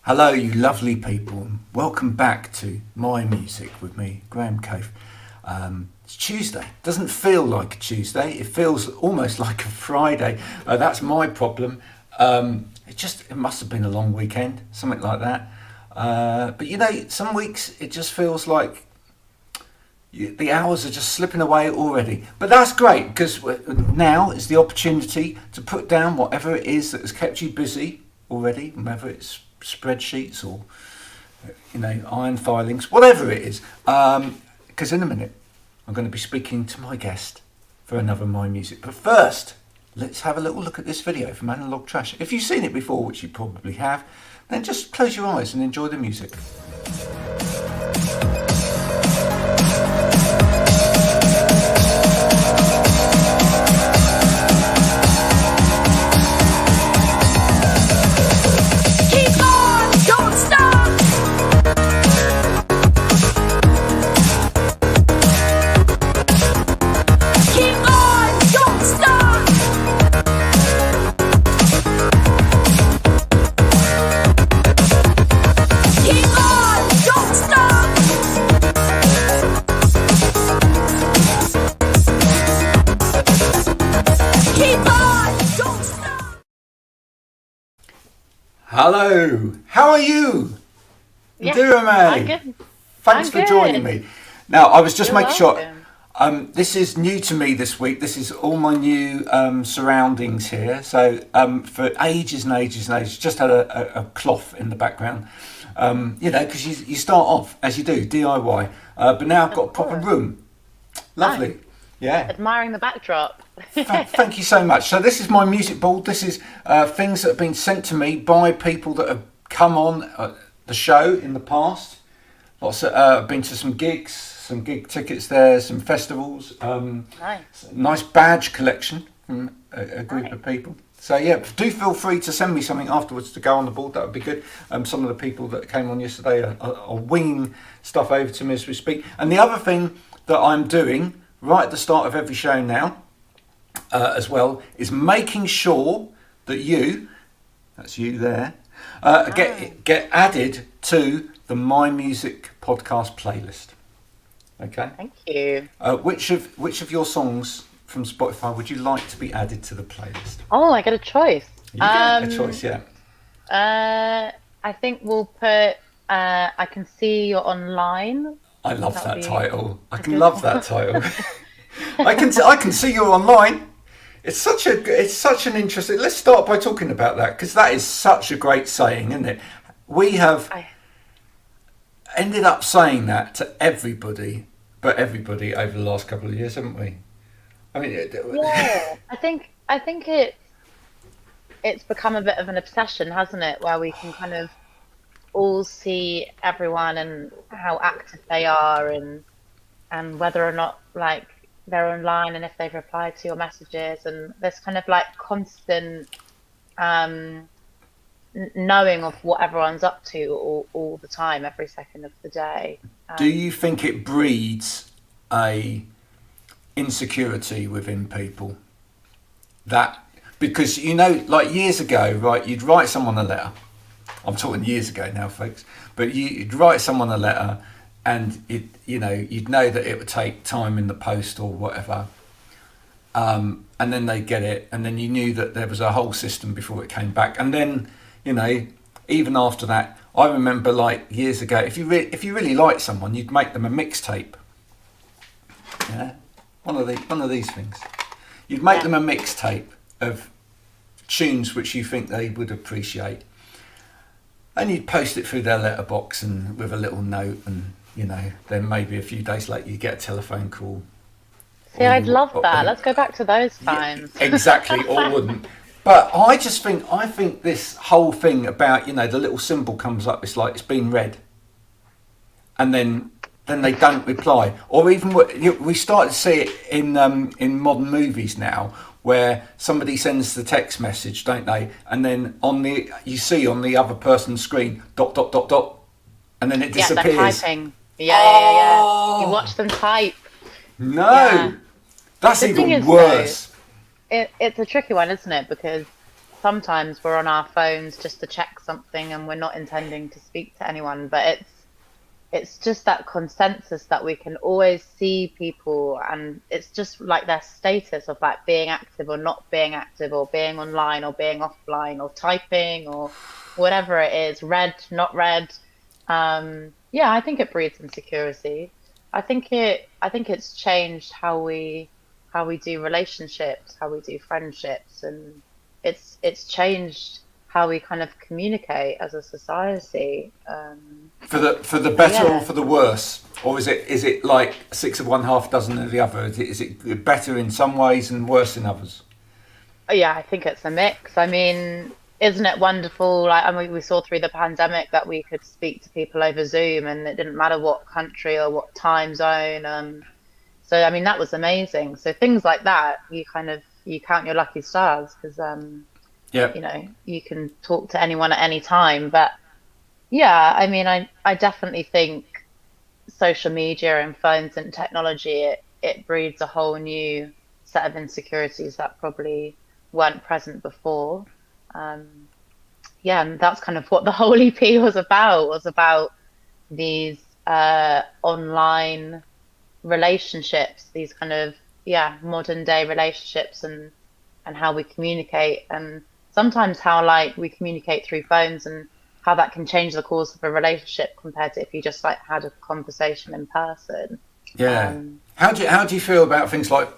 Hello, you lovely people, and welcome back to My Music with me, Graham Cave. It's Tuesday. Doesn't feel like a Tuesday. It feels almost like a Friday. That's my problem. It must have been a long weekend, something like that. But you know, some weeks it just feels like the hours are just slipping away already. But that's great because now is the opportunity to put down whatever it is that has kept you busy already, whether it's spreadsheets or iron filings, whatever it is, because in a minute I'm going to be speaking to my guest for another My Music. But first, let's have a little look at this video from Analog Trash. If you've seen it before, which you probably have, then just close your eyes and enjoy the music. Hello, how are you? Indira May. Thanks for joining me. Now, I was just making sure, this is new to me this week. This is all my new surroundings here. So for ages and ages and ages, just had a cloth in the background, because you start off, as you do, DIY. But now I've got a proper room. Lovely. Nice. Yeah. Admiring the backdrop. Thank you so much. So this is my music board. This is things that have been sent to me by people that have come on the show in the past. I've been to some gigs, some gig tickets there, some festivals. Nice badge collection from a group of people. So yeah, do feel free to send me something afterwards to go on the board. That would be good. Some of the people that came on yesterday are winging stuff over to me as we speak. And the other thing that I'm doing right at the start of every show now, as well, is making sure that that's you there, get added to the My Music podcast playlist. Okay. Thank you. Which of your songs from Spotify would you like to be added to the playlist? Oh, I get a choice. You get a choice, yeah. I think we'll put I Can See You're Online. I love that title. I can love that title. I can see you're online. It's such an interesting. Let's start by talking about that, because that is such a great saying, isn't it? We have ended up saying that to everybody over the last couple of years, haven't we? I mean, yeah. I think it's become a bit of an obsession, hasn't it? Where we can kind of all see everyone and how active they are, and whether or not they're online, and if they've replied to your messages, and there's kind of constant knowing of what everyone's up to all the time, every second of the day. Do you think it breeds a insecurity within people? Because years ago, right, you'd write someone a letter. I'm talking years ago now, folks. But you'd write someone a letter, and you'd know that it would take time in the post or whatever, and then they'd get it, and then you knew that there was a whole system before it came back. And then, even after that, I remember years ago, if you really liked someone, you'd make them a mixtape. Yeah, one of these things. You'd make them a mixtape of tunes which you think they would appreciate. And you'd post it through their letterbox and with a little note, and then maybe a few days later you get a telephone call. See, I'd love that. Let's go back to those times. Yeah, exactly, or wouldn't. But I think this whole thing about the little symbol comes up. It's like it's been read, and then they don't reply, or even we start to see it in modern movies now, where somebody sends the text message, don't they? And then you see on the other person's screen ... and then it disappears. Yeah, they're typing. Yeah. You watch them type. No, that's even worse. Though, it's a tricky one, isn't it? Because sometimes we're on our phones just to check something and we're not intending to speak to anyone, but it's just that consensus that we can always see people, and it's just like their status of like being active or not being active, or being online or being offline, or typing, or whatever it is, read, not read. Yeah, I think it breeds insecurity. I think it's changed how we do relationships, how we do friendships, and it's changed how we kind of communicate as a society. For the So better or yeah, for the worse, or is it like six of one, half dozen of the other? Is it better in some ways and worse in others? yeah, I think it's a mix. I mean, isn't it wonderful? Like, I mean, we saw through the pandemic that we could speak to people over Zoom, and it didn't matter what country or what time zone. So I mean, that was amazing. So things like that, you kind of you count your lucky stars because Yeah, you can talk to anyone at any time. But yeah, I mean, I definitely think social media and phones and technology, it breeds a whole new set of insecurities that probably weren't present before. Um, yeah, and that's kind of what the whole EP was about these online relationships, these kind of yeah modern day relationships, and how we communicate, and sometimes how like we communicate through phones, and how that can change the course of a relationship compared to if you just like had a conversation in person. yeah. Um, How do you feel about things like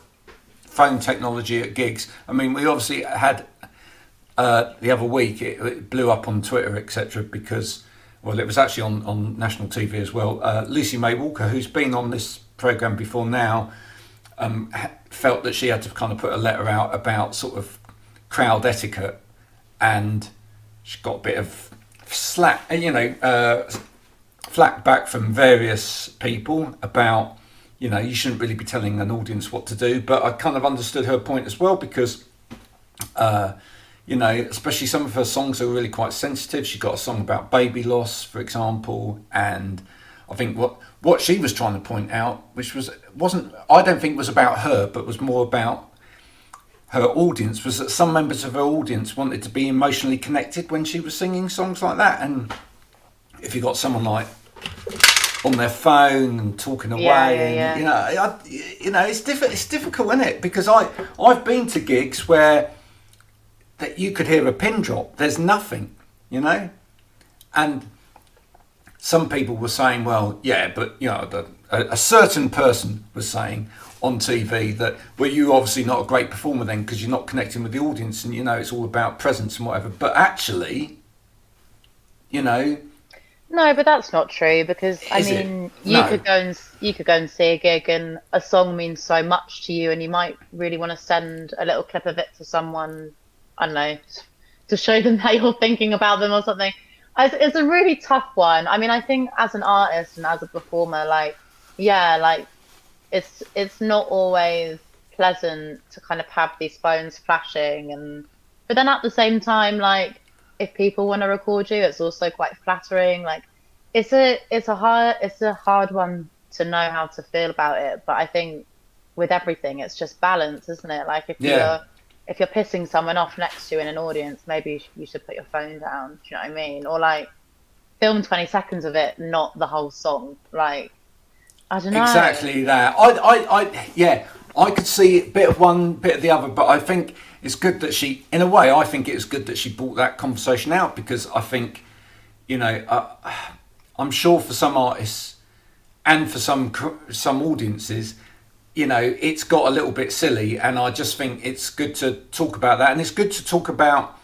phone technology at gigs? I mean, we obviously had the other week it blew up on Twitter, etc. Because well, it was actually on national TV as well. Lucy May Walker, who's been on this program before now, felt that she had to kind of put a letter out about sort of crowd etiquette, and she got a bit of slack, flack back from various people about, you shouldn't really be telling an audience what to do. But I kind of understood her point as well because, especially some of her songs are really quite sensitive. She got a song about baby loss, for example, and I think what she was trying to point out, which wasn't I don't think was about her, but was more about her audience, was that some members of her audience wanted to be emotionally connected when she was singing songs like that. And if you got someone like on their phone and talking yeah, away, yeah, and yeah. it's difficult, isn't it? Because I've been to gigs where that you could hear a pin drop. There's nothing, and some people were saying, well, yeah, but a certain person was saying on TV that, well, you're obviously not a great performer then because you're not connecting with the audience, and it's all about presence and whatever. But actually, you know, No, but that's not true because I is it? mean, No. you could go and see a gig, and a song means so much to you, and you might really want to send a little clip of it to someone, I don't know, to show them that you're thinking about them or something. It's a really tough one. I mean, I think as an artist and as a performer, like, yeah, like it's not always pleasant to kind of have these phones flashing, and but then at the same time, like if people want to record you, it's also quite flattering. Like it's a hard one to know how to feel about it, but I think with everything it's just balance, isn't it? Like Yeah. if you're pissing someone off next to you in an audience, maybe you should put your phone down. Do you know what I mean? Or like film 20 seconds of it, not the whole song. Like I don't know. Exactly that. Yeah, I could see a bit of one, bit of the other, but I think it's good that in a way, I think it's good that she brought that conversation out because I think, you know, uh, I'm sure for some artists and for some audiences, it's got a little bit silly, and I just think it's good to talk about that, and it's good to talk about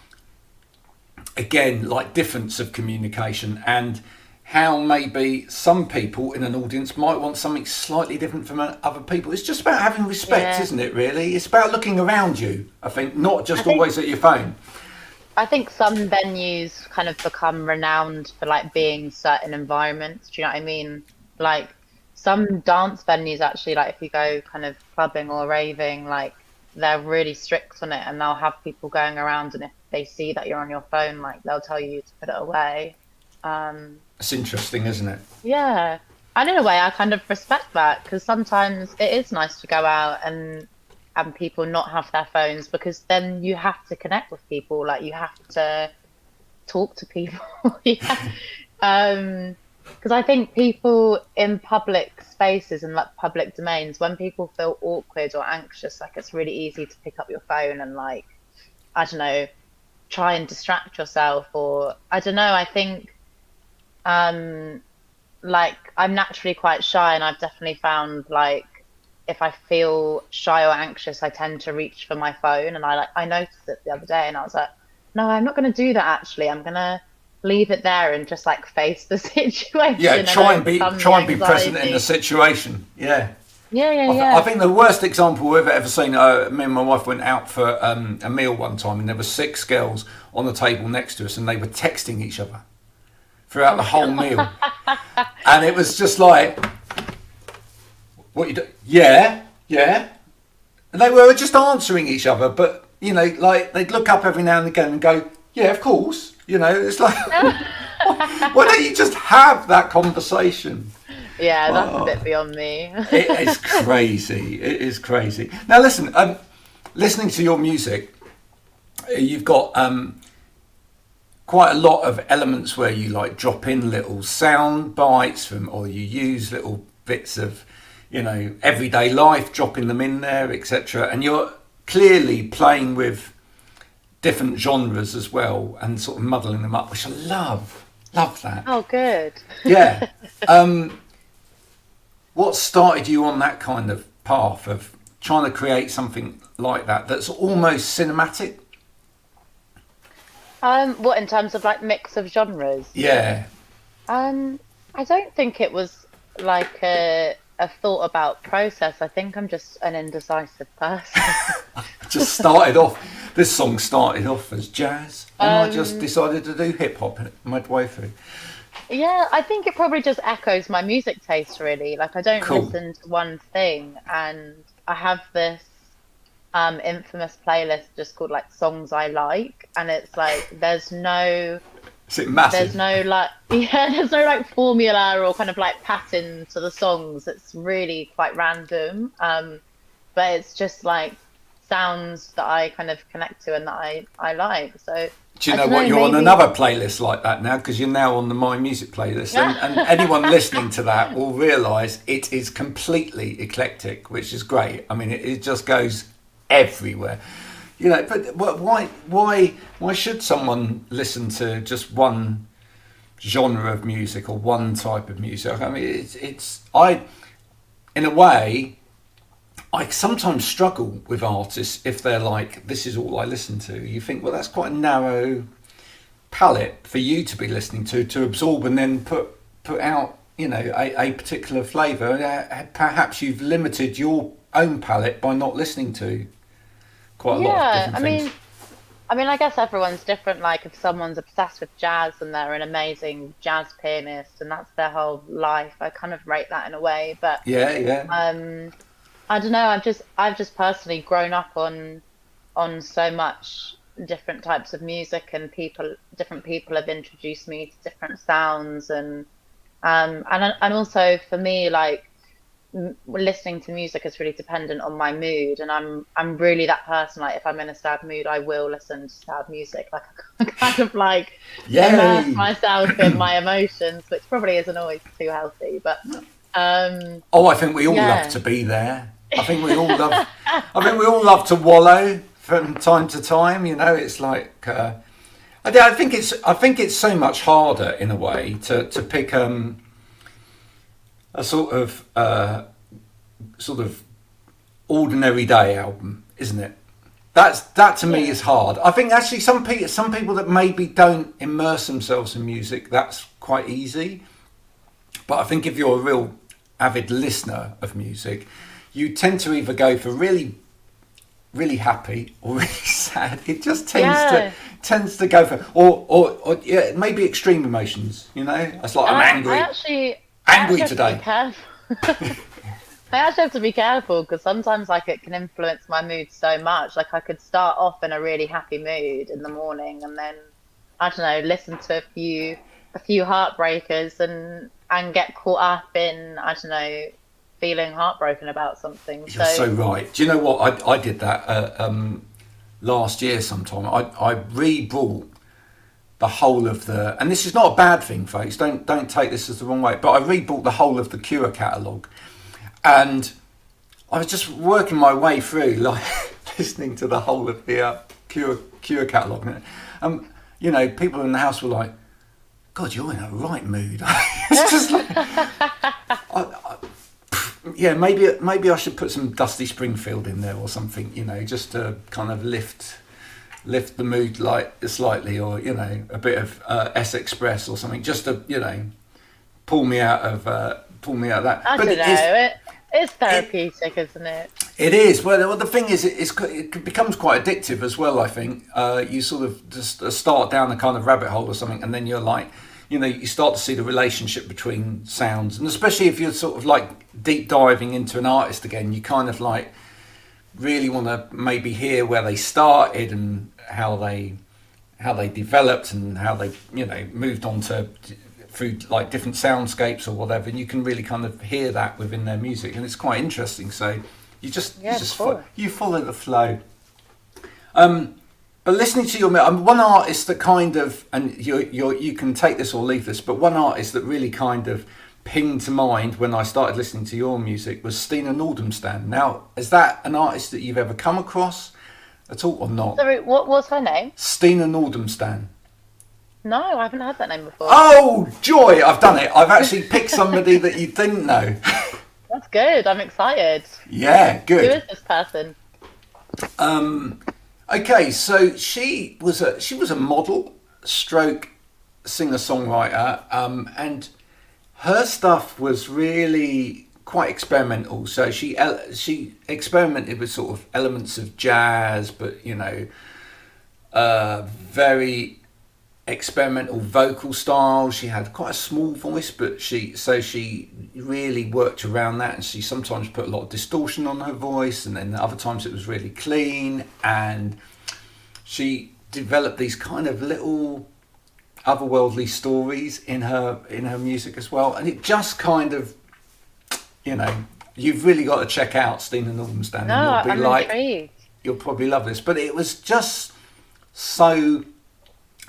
again like difference of communication and how maybe some people in an audience might want something slightly different from other people. It's just about having respect, Yeah. isn't it, really? It's about looking around you, I think, not I just think always at your phone. I think some venues kind of become renowned for like being certain environments. Do you know what I mean? Like some dance venues actually, like if you go kind of clubbing or raving, like they're really strict on it, and they'll have people going around, and if they see that you're on your phone, like they'll tell you to put it away. Um, It's interesting, isn't it? yeah. And in a way, I kind of respect that because sometimes it is nice to go out and people not have their phones, because then you have to connect with people, like you have to talk to people. Yeah. Because I think people in public spaces and like public domains, when people feel awkward or anxious, like it's really easy to pick up your phone and like, I don't know, try and distract yourself. Or I don't know, I think um like I'm naturally quite shy, and I've definitely found like if I feel shy or anxious, I tend to reach for my phone, and I noticed it the other day, and I was like, no, I'm not going to do that actually. I'm going to leave it there and just like face the Yeah, situation and overcome the try and be present in the anxiety. situation. Yeah. Yeah, yeah, I yeah. think the worst example we've ever seen. Me and my wife went out for a meal one time, and there were six girls on the table next to us, and they were texting each other throughout Oh the my whole meal, God. and it was just like, "What you do? Yeah, yeah," and they were just answering each other, but you know, like they'd look up every now and again and go, "Yeah, of course." You know, it's like, why don't you just have that conversation? Yeah, that's a bit Oh, beyond me. it is crazy. It is crazy. Now, listen. Listening to your music, you've got quite a lot of elements where you like drop in little sound bites from, or you use little bits of, you know, everyday life, dropping them in there, etc. And you're clearly playing with different genres as well, and sort of muddling them up, which I love. Love that. Oh, good. Yeah. Um, what started you on that kind of path of trying to create something like that that's almost cinematic? What in terms of like mix of genres? Yeah. Um, I don't think it was like a thought about process. I think I'm just an indecisive person. Just started off, this song started off as jazz, and I just Um, decided to do hip hop midway through. yeah, I think it probably just echoes my music taste really. Like I don't Cool. listen to one thing, and I have this infamous playlist just called like songs I like, and it's like Is it there's massive? no like yeah, there's no like formula or kind of like pattern to the songs. It's really quite random. But it's just like sounds that I kind of connect to and that I like. So Do you I know don't what? know, You're on maybe. another playlist like that now, because you're now on the My Music playlist, and anyone listening to that will realise it is completely eclectic, which is great. I mean, it just goes everywhere. You know, but why should someone listen to just one genre of music or one type of music? I mean, in a way, I sometimes struggle with artists if they're like, this is all I listen to. You think, well, that's quite a narrow palette for you to be listening to absorb and then put out, you know, a particular flavour. Perhaps you've limited your own palette by not listening to quite a lot of Yeah, different things. I mean, I guess everyone's different. Like, if someone's obsessed with jazz and they're an amazing jazz pianist and that's their whole life, I kind of rate that in a way. But Yeah, yeah. um, I don't know. I've just personally grown up on so much different types of music, and different people have introduced me to different sounds, and also for me, like listening to music is really dependent on my mood, and I'm really that person. Like if I'm in a sad mood, I will listen to sad music. Like I kind of like immerse Yay! myself in my emotions, which probably isn't always too healthy, but um, Oh, I think we all love yeah. to be there. I think we all love. I think we all love to wallow from time to time. You know, it's like. I think it's so much harder in a way to pick a sort of ordinary day album, isn't it? That to me Yeah. is hard. I think actually some people that maybe don't immerse themselves in music, that's quite easy. But I think if you're a real avid listener of music, you tend to either go for really happy or really sad. It just Yeah. tends to go for or yeah, maybe extreme emotions. You know, it's like And I'm I angry actually have to be today. careful. I actually have to be careful because sometimes like it can influence my mood so much. Like I could start off in a really happy mood in the morning, and then I don't know, listen to a few heartbreakers and get caught up in, I don't know, feeling heartbroken about something. You're so So right. Do you know what? I did that last year sometime. I re-bought the whole of the, and this is not a bad thing, folks. Don't take this as the wrong way. But I re-bought the whole of the Cure catalogue, and I was just working my way through, like listening to the whole of the Cure catalogue. You know, people in the house were like, "God, you're in a right mood." It's just like, yeah, maybe I should put some Dusty Springfield in there or something. You know, just to kind of lift the mood like slightly, or you know, a bit of S Express or something, just to, you know, pull me out of that. I But don't know. It's therapeutic, isn't it? it is. Well, the thing is, it becomes quite addictive as well. I think you sort of just start down a kind of rabbit hole or something, and then you're like, you know, you start to see the relationship between sounds, and especially if you're sort of like deep diving into an artist again, you kind of like really want to maybe hear where they started and how they developed and how they, you know, moved on to through like different soundscapes or whatever, and you can really kind of hear that within their music, and it's quite interesting. So you just you follow the flow. But listening to your, one artist that kind of, and you can take this or leave this, but one artist that really kind of pinged to mind when I started listening to your music was Stina Nordenstam. Now, is that an artist that you've ever come across at all or not? Sorry, what was her name? Stina Nordenstam. No, I haven't heard that name before. Oh, joy! I've done it. I've actually picked somebody that you didn't know. That's good. I'm excited. Yeah, good. Who is this person? Okay, so she was a model, stroke singer songwriter, and her stuff was really quite experimental. So she experimented with sort of elements of jazz, but you know, very experimental vocal style. She had quite a small voice, but she really worked around that, and she sometimes put a lot of distortion on her voice, and then other times it was really clean, and she developed these kind of little otherworldly stories in her music as well, and it just kind of, you know, you've really got to check out Stina Nordenstam. No, and I'm intrigued. You'll probably love this, but it was just so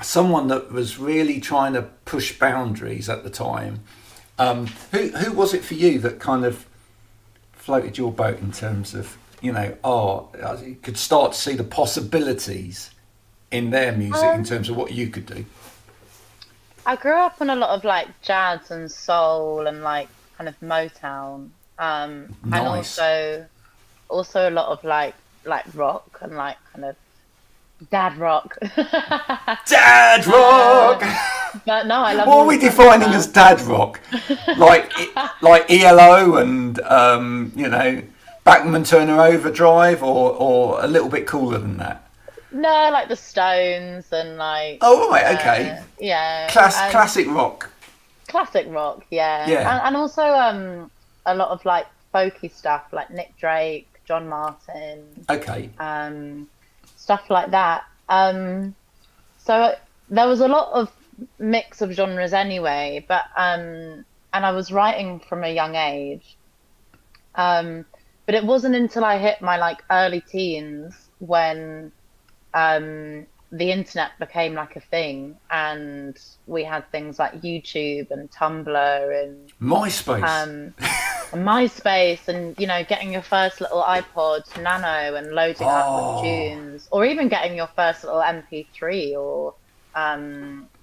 someone that was really trying to push boundaries at the time. Who was it for you that kind of floated your boat in terms of, you know, you could start to see the possibilities in their music in terms of what you could do? I grew up on a lot of like jazz and soul and like kind of Motown, and Nice. also a lot of like rock and like kind of dad rock. Dad rock. But no, I love. What are we defining as dad rock? Like ELO and you know, Bachman Turner Overdrive, or a little bit cooler than that? No, like the Stones and like. Oh right, okay. Yeah. Classic rock. Classic rock, yeah. Yeah. And also a lot of like folky stuff like Nick Drake, John Martin. Okay. Stuff like that. So there was a lot of mix of genres anyway, but and I was writing from a young age. But it wasn't until I hit my like early teens when the internet became like a thing, and we had things like YouTube and Tumblr and MySpace. and MySpace, and you know, getting your first little iPod Nano and loading up with tunes, or even getting your first little MP3, or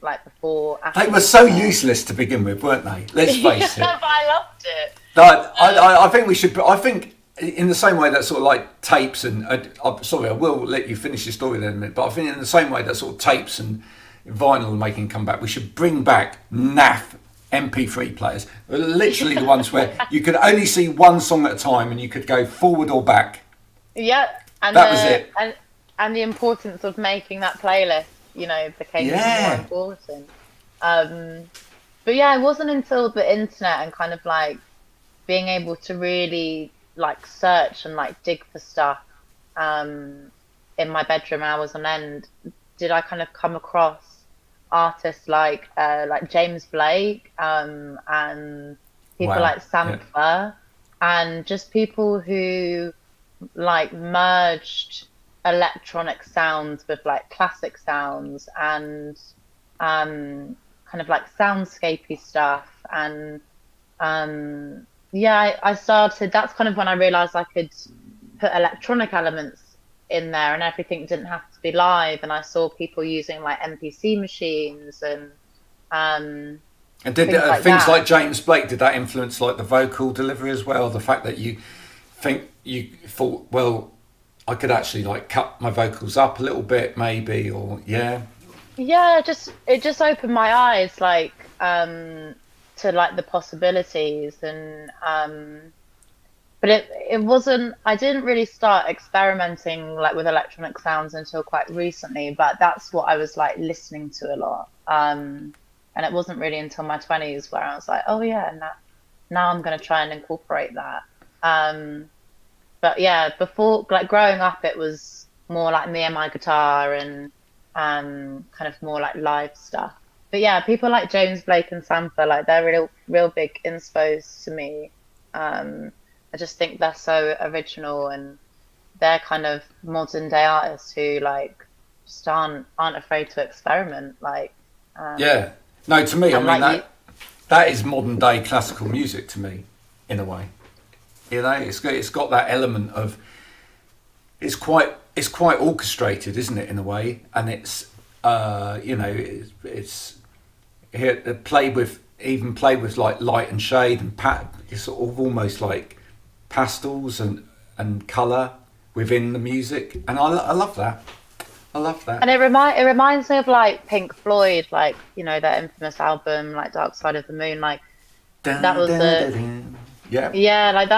like before. They were so useless to begin with, weren't they? Let's face it. But I loved it. I think we should. I think in the same way that sort of like tapes and I'm sorry, I will let you finish your story then in a minute. But I think in the same way that sort of tapes and vinyl are making a comeback, we should bring back NAF MP3 players. Literally the ones where you could only see one song at a time and you could go forward or back. Yeah, and that was it. And the importance of making that playlist, you know, became even more important. But yeah, it wasn't until the internet and kind of like being able to really like search and like dig for stuff in my bedroom hours on end did I kind of come across artists like James Blake and people like Sampha and just people who like merged electronic sounds with like classic sounds and kind of like soundscapey stuff and yeah, I started. That's kind of when I realized I could put electronic elements in there, and everything didn't have to be live. And I saw people using like MPC machines and um, And did things like things that. like James Blake, did that influence like the vocal delivery as well? The fact that you thought, well, I could actually like cut my vocals up a little bit, maybe, or yeah, Yeah, just it just opened my eyes like to like the possibilities and but it wasn't I didn't really start experimenting like with electronic sounds until quite recently, but that's what I was like listening to a lot. And it wasn't really until my 20s where I was like, oh yeah, now I'm gonna try and incorporate that. Um but yeah, before like growing up it was more like me and my guitar and kind of more like live stuff. But yeah, people like James Blake and Sampler, like they're real big inspos to me. Um, I just think they're so original and they're kind of modern day artists who like just aren't afraid to experiment. Like yeah. No, to me, I and mean like you, that is modern day classical music to me, in a way. You know, it's got that element of it's quite orchestrated, isn't it, in a way, and it's it's here played with like light and shade and it's sort of almost like pastels and color within the music, and I love that. I love that. and it reminds me of like Pink Floyd, like you know their infamous album like Dark Side of the Moon. Like that Dun, was dun, a dun, dun. Yeah. Yeah, like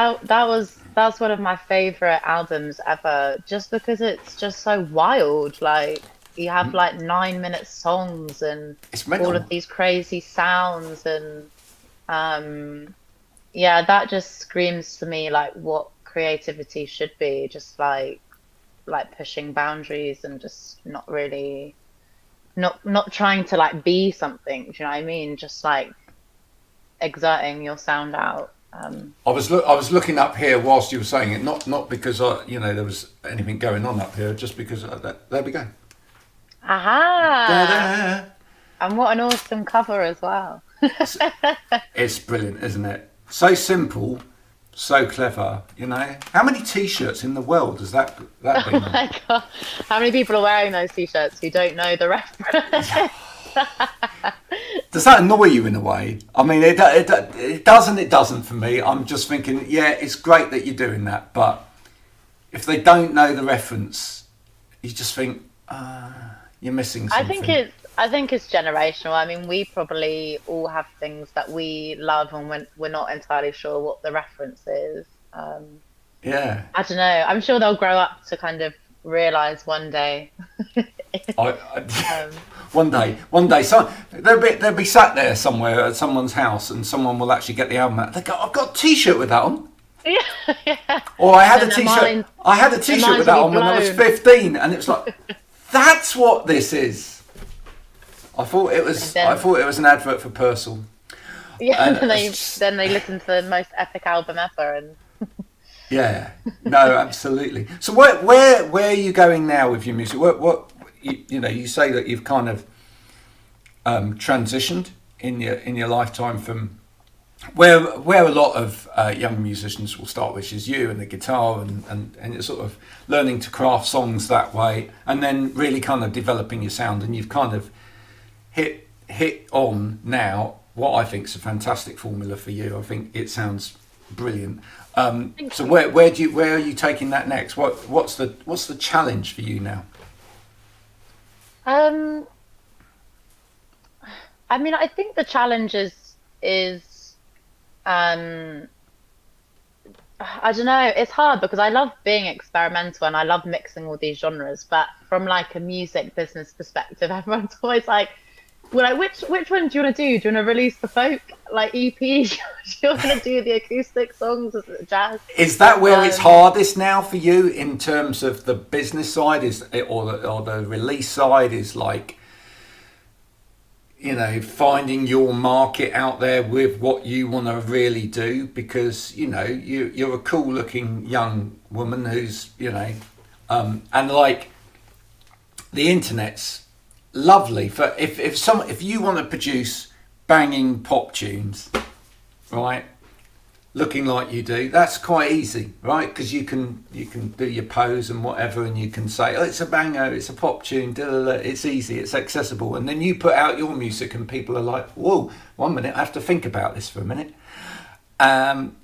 that's one of my favorite albums ever, just because it's just so wild. Like you have like 9 minute songs and It's all of mental. these crazy sounds and um yeah, that just screams to me like what creativity should be, just like pushing boundaries and just not really not trying to like be something, do you know what I mean? Just like exerting your sound out. I was looking up here whilst you were saying it, not because there was anything going on up here, just because there we go. Aha! Da-da. And what an awesome cover as well. It's, it's brilliant, isn't it? So simple, so clever. You know, how many T-shirts in the world has that Oh been on? my God. How many people are wearing those t-shirts who don't know the reference? Does that annoy you in a way? I mean, it doesn't. It doesn't for me. I'm just thinking, yeah, it's great that you're doing that, but if they don't know the reference, you just think you're missing something. I think it's generational. I mean, we probably all have things that we love and we're not entirely sure what the reference is. Yeah. I don't know. I'm sure they'll grow up to kind of realize one day. I, Um, one day, so they'll be sat there somewhere at someone's house, and someone will actually get the album out. They go, "I've got a T-shirt with that on," yeah, yeah. or "I had a And T-shirt. I had a their T-shirt with minds will that be on when I was blown. 15," and it's like, that's what this is. I thought it And was. I then thought it was an advert for Purcell. yeah, and And it's just, then they listen to the most epic album ever, and yeah, no, absolutely. So where are you going now with your music? What you say that you've kind of transitioned in your lifetime from where a lot of young musicians will start, which is you and the guitar and you're sort of learning to craft songs that way, and then really kind of developing your sound, and you've kind of hit on now what I think is a fantastic formula for you. I think it sounds brilliant. thank So you. where are you taking that next? What's the challenge for you now? Um, I mean, I think the challenge is um, I don't know. It's hard because I love being experimental and I love mixing all these genres. But from like a music business perspective, everyone's always like, "Well, like, which one do you want to do? Do you want to release the folk like EP? Do you want to do the acoustic songs? Is it jazz?" Is that where it's Um, hardest now for you in terms of the business side, is or the release side? Is like, finding your market out there with what you want to really do, because you're a cool looking young woman who's and like the internet's lovely for if you want to produce banging pop tunes, right? Looking like you do, that's quite easy, right? Because you can do your pose and whatever, and you can say, oh, it's a banger, it's a pop tune, da, da, da. It's easy, it's accessible, and then you put out your music and people are like, whoa, 1 minute, I have to think about this for a minute.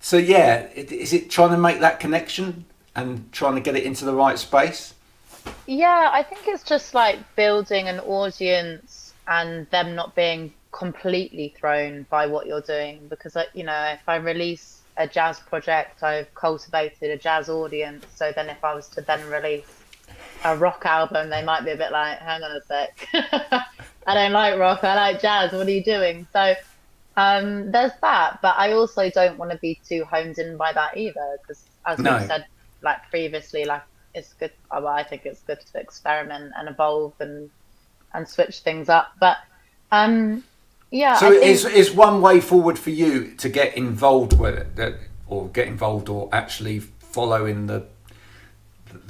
So yeah, is it trying to make that connection and trying to get it into the right space? Yeah, I think it's just like building an audience and them not being completely thrown by what you're doing. Because, like, if I release a jazz project, I've cultivated a jazz audience. So then if I was to then release a rock album, they might be a bit like, hang on a sec. I don't like rock, I like jazz. What are you doing? So there's that. But I also don't want to be too honed in by that either. Because as we've No. said, like previously, like it's good. Well, I think it's good to experiment and evolve and switch things up. But um, yeah, So I think is one way forward for you to get involved with it, or get involved, or actually follow in the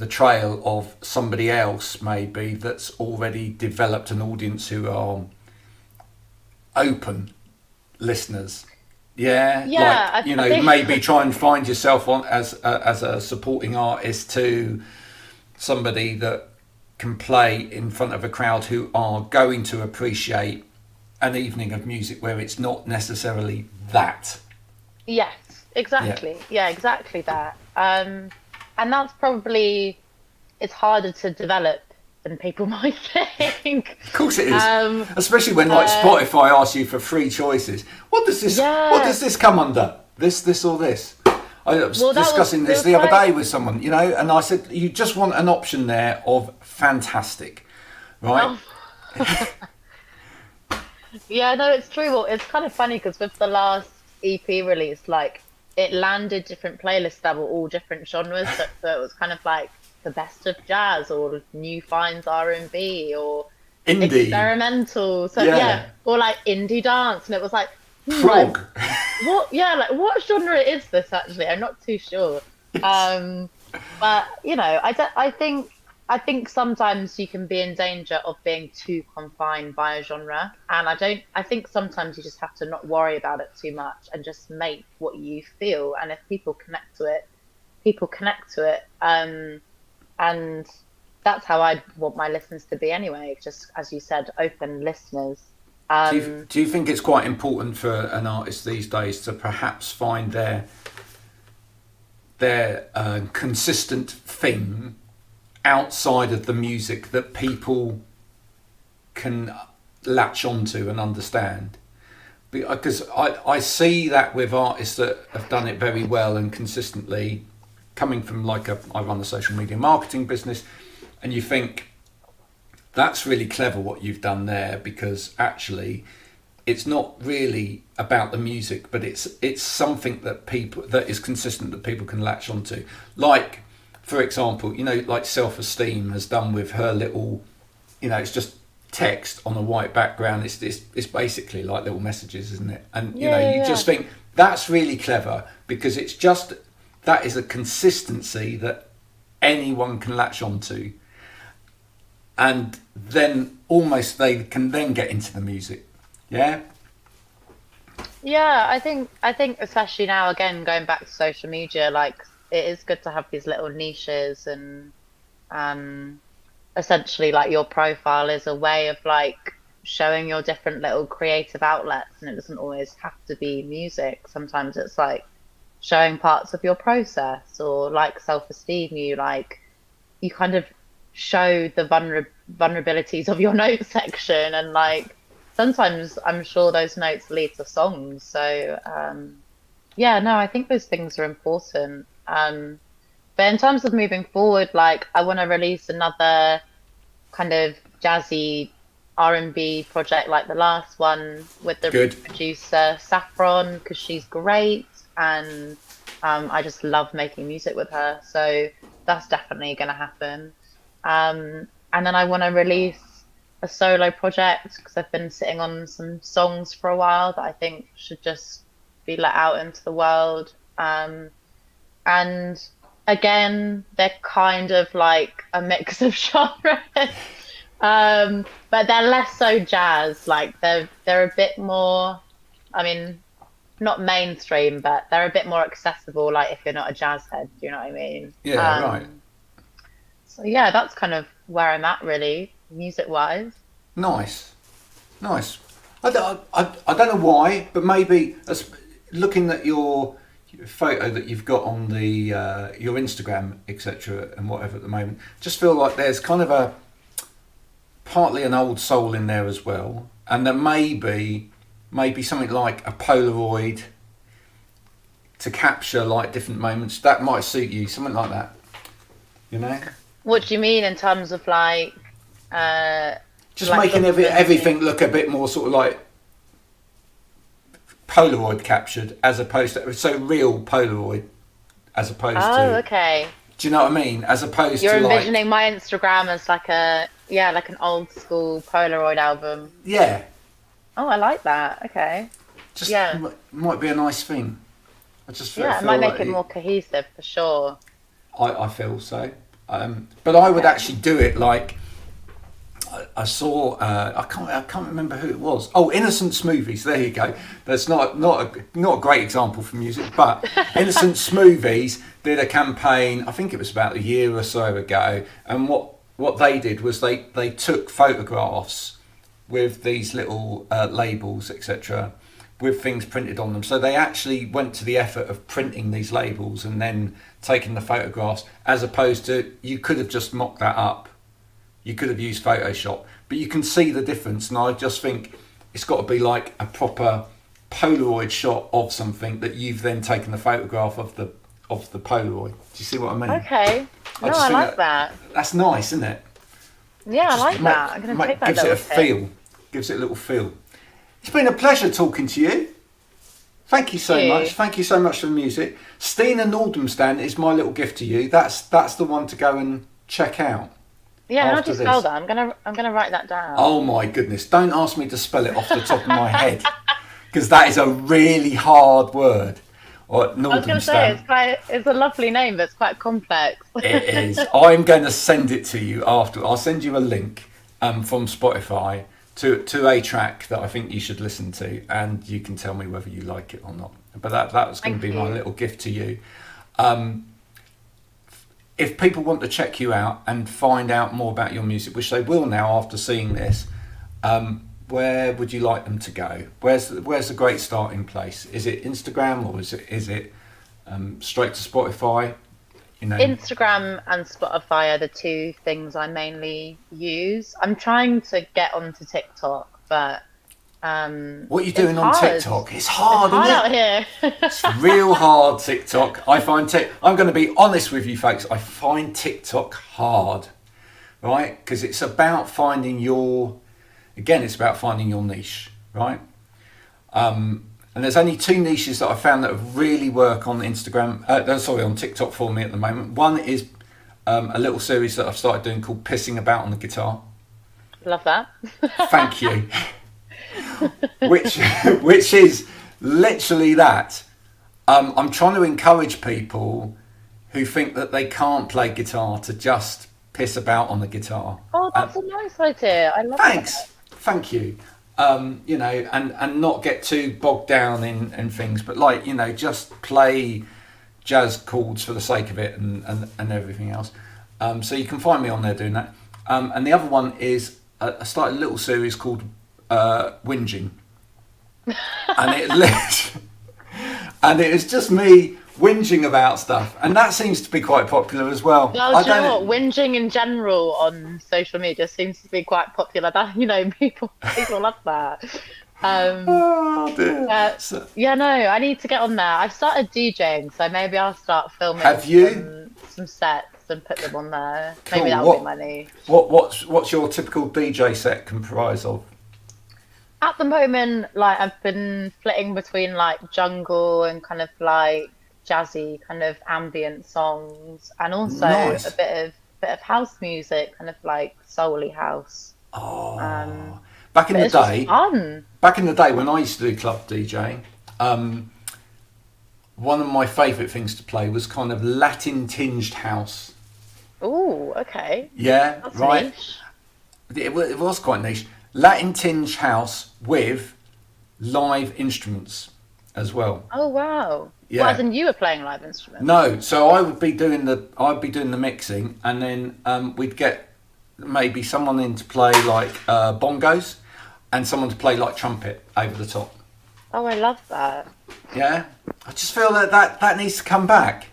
trail of somebody else maybe that's already developed an audience who are open listeners. Yeah, yeah, like I think maybe try and find yourself on as a supporting artist to somebody that can play in front of a crowd who are going to appreciate an evening of music where it's not necessarily that. yes, Yeah, exactly. Yeah, exactly that. And that's probably it's harder to develop than people might think. of course it is. Um, Especially when like uh, Spotify asks you for three choices. What yeah. does this come under? This or this? I was Well, discussing it this was the other like, day with someone, and I said you just want an option there of fantastic, right? oh, yeah, no, it's true. Well, it's kind of funny because with the last EP release, like it landed different playlists that were all different genres. So it was kind of like the best of jazz or new finds R&B or Indie, experimental. So yeah, yeah, or like indie dance, and it was like, like prog. what? Yeah, like what genre is this actually? I'm not too sure. It's Um, but I don't, I think sometimes you can be in danger of being too confined by a genre, and I think sometimes you just have to not worry about it too much and just make what you feel, and if people connect to it, people connect to it. And that's how I want my listeners to be anyway. Just as you said, open listeners. Um, do you think it's quite important for an artist these days to perhaps find their consistent thing outside of the music that people can latch onto and understand? Because I see that with artists that have done it very well and consistently, coming from I run a social media marketing business, and you think that's really clever what you've done there, because actually it's not really about the music, but it's something that is consistent that people can latch onto. Like, for example, like Self-Esteem has done with her little, it's just text on a white background. It's basically like little messages, isn't it? And yeah, yeah, you yeah. just think that's really clever, because it's just that is a consistency that anyone can latch onto, and then almost they can then get into the music. Yeah, Yeah, I think especially now again going back to social media, like it is good to have these little niches and um essentially like your profile is a way of like showing your different little creative outlets, and it doesn't always have to be music. Sometimes it's like showing parts of your process, or like self-esteem, you kind of show the vulnerabilities of your notes section, and like sometimes I'm sure those notes lead to songs. So yeah, no, I think those things are important. But in terms of moving forward, like I want to release another kind of jazzy R&B project like the last one with the good. producer Saffron, because she's great, and I just love making music with her. So that's definitely going to happen. And then I want to release a solo project because I've been sitting on some songs for a while that I think should just be let out into the world. And again, they're kind of like a mix of genres. But they're less so jazz. Like they're a bit more, I mean, not mainstream, but they're a bit more accessible. Like if you're not a jazz head, do you know what I mean? Yeah, right. So yeah, that's kind of where I'm at really, music wise. Nice, nice. I don't know why, but maybe looking at your photo that you've got on the your Instagram, etc., and whatever at the moment, just feel like there's kind of a partly an old soul in there as well, and there maybe something like a Polaroid to capture like different moments that might suit you, something like that. You know, What do you mean in terms of just like making documenting? everything look a bit more sort of like Polaroid captured, as opposed to so real Polaroid, as opposed Oh, to. okay. Do you know what I mean? As opposed You're to like, envisioning my Instagram as like a, yeah, like an old school Polaroid album. yeah, Oh, I like that. Okay. just Yeah. might be a nice thing. I just Yeah, it feel might make like it more cohesive for sure. I feel so. But I would Okay. actually do it like I saw. I can't remember who it was. Oh, Innocence Movies. There you go. That's not a great example for music, but Innocence Movies did a campaign. I think it was about a year or so ago, and what they did was they took photographs with these little labels, etc., with things printed on them. So they actually went to the effort of printing these labels and then taking the photographs, as opposed to you could have just mocked that up. You could have used Photoshop, but you can see the difference. And I just think it's got to be like a proper Polaroid shot of something that you've then taken the photograph of the Polaroid. Do you see what I mean? Okay. I No, just I think like that. that's nice, isn't it? Yeah, I Just like that. I'm gonna take that gives it a little tip. feel. Gives it a little feel. It's been a pleasure talking to you. Thank you so Thank much. you. Thank you so much for the music. Stina Nordenstam is my little gift to you. That's the one to go and check out Yeah, how do after you spell this. that? I'm gonna write that down. Oh my goodness! Don't ask me to spell it off the top of my head, because that is a really hard word. Or I was gonna say Nordenstam. it's a lovely name, but it's quite complex. It is. I'm going to send it to you after. I'll send you a link from Spotify to a track that I think you should listen to, and you can tell me whether you like it or not. But that was going to Thank be my you. little gift to you. Um, if people want to check you out and find out more about your music, which they will now after seeing this, where would you like them to go? Where's the great starting place? Is it Instagram, or is it straight to Spotify? You know, Instagram and Spotify are the two things I mainly use. I'm trying to get onto TikTok, but what are you it's doing on hard. TikTok? It's It's hard, hard isn't out it? here. It's real hard, TikTok. I find I'm going to be honest with you, folks. I find TikTok hard, right? Because it's about finding it's about finding your niche, right? And there's only two niches that I found that really work on Instagram. On TikTok for me at the moment. One is a little series that I've started doing called "Pissing About on the Guitar." Love that. Thank you. which which is literally that. I'm trying to encourage people who think that they can't play guitar to just piss about on the guitar. Oh, that's a nice idea. I love that. Thanks, thank you. And not get too bogged down in things, but like, just play jazz chords for the sake of it and everything else. So you can find me on there doing that. And the other one is I started a little series called Whinging, and and it is just me whinging about stuff, and that seems to be quite popular as well. Well, do you know what? Whinging in general on social media seems to be quite popular. That people love that. Oh dear. Yeah, no, I need to get on there. I've started DJing, so maybe I'll start filming Have you? some sets and put them on there. Cool. Maybe that'll be my niche. What's your typical DJ set comprise of? At the moment, like I've been flitting between like jungle and kind of like jazzy kind of ambient songs, and also Nice. a bit of house music, kind of like soul-y house. Oh, back in But the it's just day, fun. when I used to do club DJing, one of my favourite things to play was kind of Latin tinged house. Ooh, okay. Yeah, That's right. niche. It was quite niche. Latin tinged house with live instruments as well. Oh wow. Yeah. Well, as in you were playing live instruments. No, so I'd be doing the mixing, and then we'd get maybe someone in to play like bongos, and someone to play like trumpet over the top. Oh, I love that. Yeah, I just feel that needs to come back.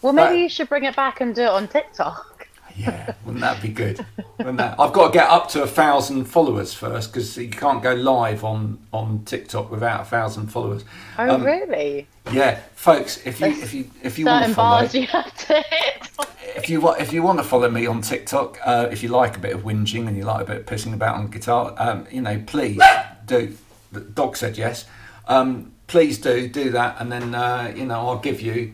Well, maybe you should bring it back and do it on TikTok. Yeah, wouldn't that be good? Wouldn't that? I've got to get up to 1,000 followers first, because you can't go live on TikTok without 1,000 followers. Oh, really? Yeah, folks, if you want Certain to follow, bars you have to hit. if you want to follow me on TikTok, if you like a bit of whinging and you like a bit of pissing about on guitar, please do. The dog said yes. Please do that, and then I'll give you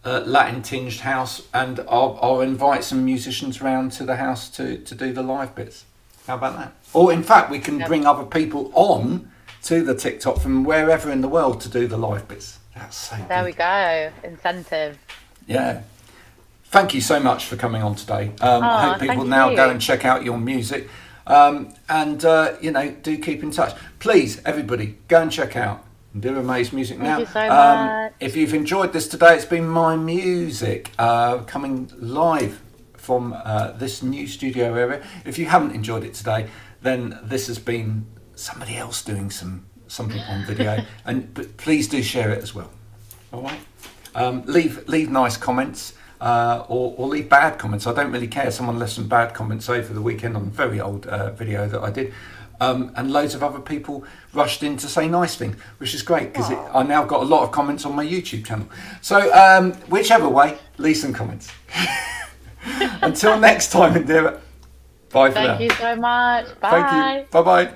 Latin tinged house, and I'll invite some musicians around to the house to do the live bits. How about that? Or in fact, we can bring other people on to the TikTok from wherever in the world to do the live bits. That's so good. There we go. Incentive. Yeah. Thank you so much for coming on today. I hope people now go and check out your music. Do keep in touch. Please, everybody, go and check out Indira May's music now. Thank you so much. If you've enjoyed this today, it's been my music coming live from this new studio area. If you haven't enjoyed it today, then this has been somebody else doing something on video. But please do share it as well. All right. Leave nice comments. Or leave bad comments. I don't really care. Someone left some bad comments over the weekend on a very old video that I did, and loads of other people rushed in to say nice things, which is great, because I now got a lot of comments on my YouTube channel. So whichever way, leave some comments. Until next time, Indira. Bye for now. Thank you so much. Bye. Thank you. Bye bye.